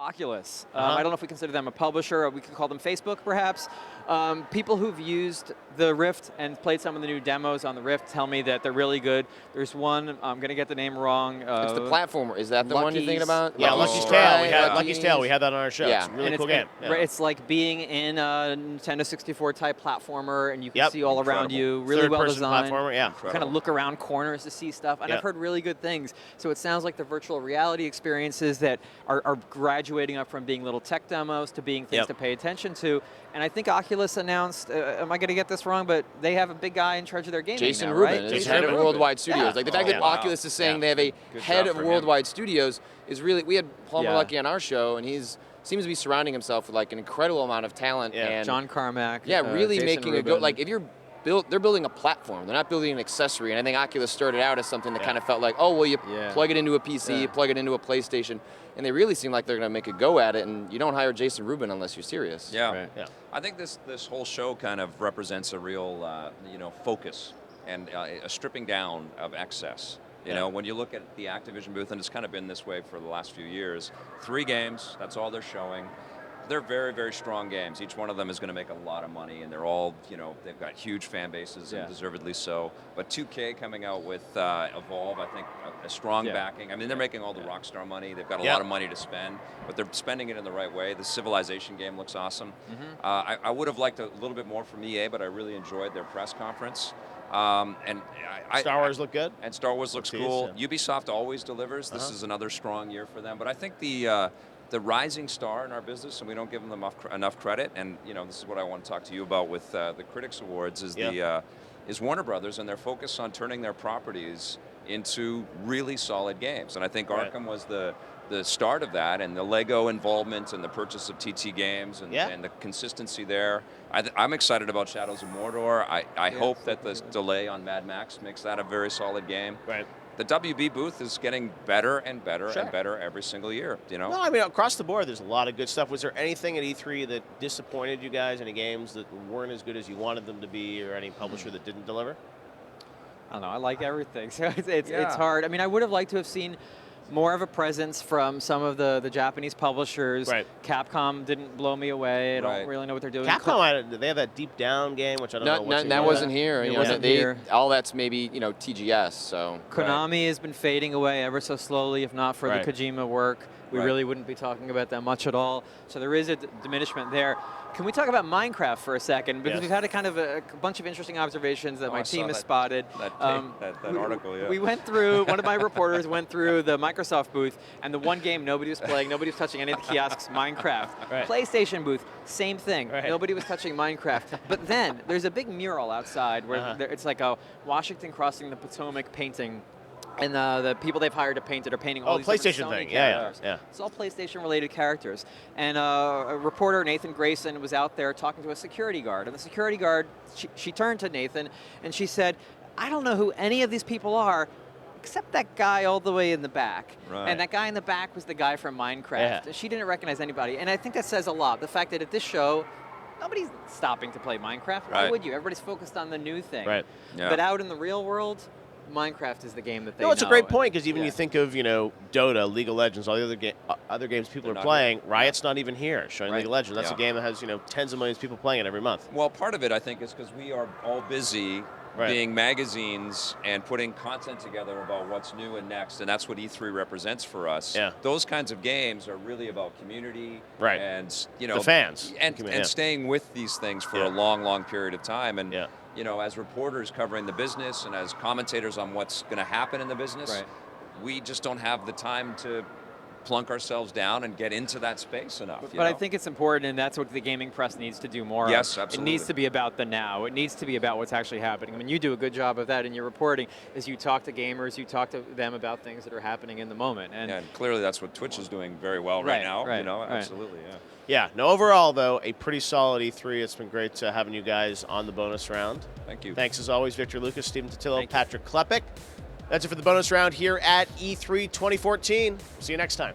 Oculus. I don't know if we consider them a publisher, or we could call them Facebook, perhaps. People who've used the Rift and played some of the new demos on the Rift tell me that they're really good. There's one, I'm going to get the name wrong. It's the platformer. Is that the one you're thinking about? Yeah, Lucky's Tale. We had Lucky's Tale. We had that on our show. Yeah. It's a really cool game. It's like being in a Nintendo 64 type platformer, and you can see all around you. Really well designed. Platformer, yeah. Kind of look around corners to see stuff, and I've heard really good things. So it sounds like the virtual reality experiences that are graduating up from being little tech demos to being things to pay attention to. And I think Oculus announced, am I going to get this wrong, but they have a big guy in charge of their gaming Jason now, Rubin right? is head of Worldwide Studios. Like the fact that Oculus is saying they have a head of Worldwide Studios is really, we had Palmer Luckey on our show, and he's seems to be surrounding himself with like an incredible amount of talent. And John Carmack. Yeah, really Jason making Rubin. a go. Like if you're they're building a platform. They're not building an accessory. And I think Oculus started out as something that kind of felt like, oh, well, you plug it into a PC, you plug it into a PlayStation, and they really seem like they're going to make a go at it. And you don't hire Jason Rubin unless you're serious. Yeah, I think this whole show kind of represents a real, focus and a stripping down of excess. You know, when you look at the Activision booth, and it's kind of been this way for the last few years, 3 games, that's all they're showing. They're very, very strong games. Each one of them is going to make a lot of money, and they're all, they've got huge fan bases, and deservedly so. But 2K coming out with Evolve, I think, a strong backing. I mean, they're making all the Rockstar money. They've got a lot of money to spend, but they're spending it in the right way. The Civilization game looks awesome. I would have liked a little bit more from EA, but I really enjoyed their press conference. Star Wars looked good. And Star Wars looks cool. Ubisoft always delivers. This is another strong year for them. But I think the rising star in our business, and we don't give them enough credit, and this is what I want to talk to you about with the Critics Awards, is is Warner Brothers and their focus on turning their properties into really solid games. And I think Arkham was the start of that, and the Lego involvement and the purchase of TT Games and the consistency there. I'm excited about Shadows of Mordor. I hope that the delay on Mad Max makes that a very solid game. Right. The WB booth is getting better and better and better every single year, No, I mean, across the board, there's a lot of good stuff. Was there anything at E3 that disappointed you guys, any games that weren't as good as you wanted them to be, or any publisher that didn't deliver? I don't know. I like everything, so it's hard. I mean, I would have liked to have seen more of a presence from some of the Japanese publishers. Right. Capcom didn't blow me away. I don't really know what they're doing. Capcom, they have that Deep Down game, which I don't know. That wasn't here. It wasn't here. All that's maybe TGS. So Konami has been fading away ever so slowly. If not for the Kojima work, we really wouldn't be talking about that much at all. So there is a diminishment there. Can we talk about Minecraft for a second? Because we've had a bunch of interesting observations that my team has spotted. That article, We went through, one of my reporters went through the Microsoft booth, and the one game nobody was playing, nobody was touching any of the kiosks, Minecraft. PlayStation booth, same thing. Nobody was touching Minecraft. But then there's a big mural outside where it's like a Washington crossing the Potomac painting. And the people they've hired to paint it are painting all these PlayStation thing. Yeah. It's all PlayStation-related characters. And a reporter, Nathan Grayson, was out there talking to a security guard. And the security guard, she turned to Nathan, and she said, I don't know who any of these people are, except that guy all the way in the back. And that guy in the back was the guy from Minecraft. She didn't recognize anybody. And I think that says a lot. The fact that at this show, nobody's stopping to play Minecraft. Why would you? Everybody's focused on the new thing. But out in the real world, Minecraft is the game that they know. No, it's a great point, because even you think of, Dota, League of Legends, all the other games people are playing, Riot's not even here showing League of Legends. That's a game that has, tens of millions of people playing it every month. Well, part of it, I think, is because we are all busy being magazines and putting content together about what's new and next, and that's what E3 represents for us. Those kinds of games are really about community and, the fans. And staying with these things for a long, long period of time. And as reporters covering the business and as commentators on what's going to happen in the business, we just don't have the time to plunk ourselves down and get into that space enough. But I think it's important, and that's what the gaming press needs to do more Yes, of. absolutely. It needs to be about the now. It needs to be about what's actually happening. I mean, you do a good job of that in your reporting, is you talk to gamers, you talk to them about things that are happening in the moment. And clearly that's what Twitch is doing very well right now. Absolutely, Yeah, no, overall, though, a pretty solid E3. It's been great having you guys on the bonus round. Thank you. Thanks, as always, Victor Lucas, Stephen Totillo, Patrick Klepek. That's it for the bonus round here at E3 2014. See you next time.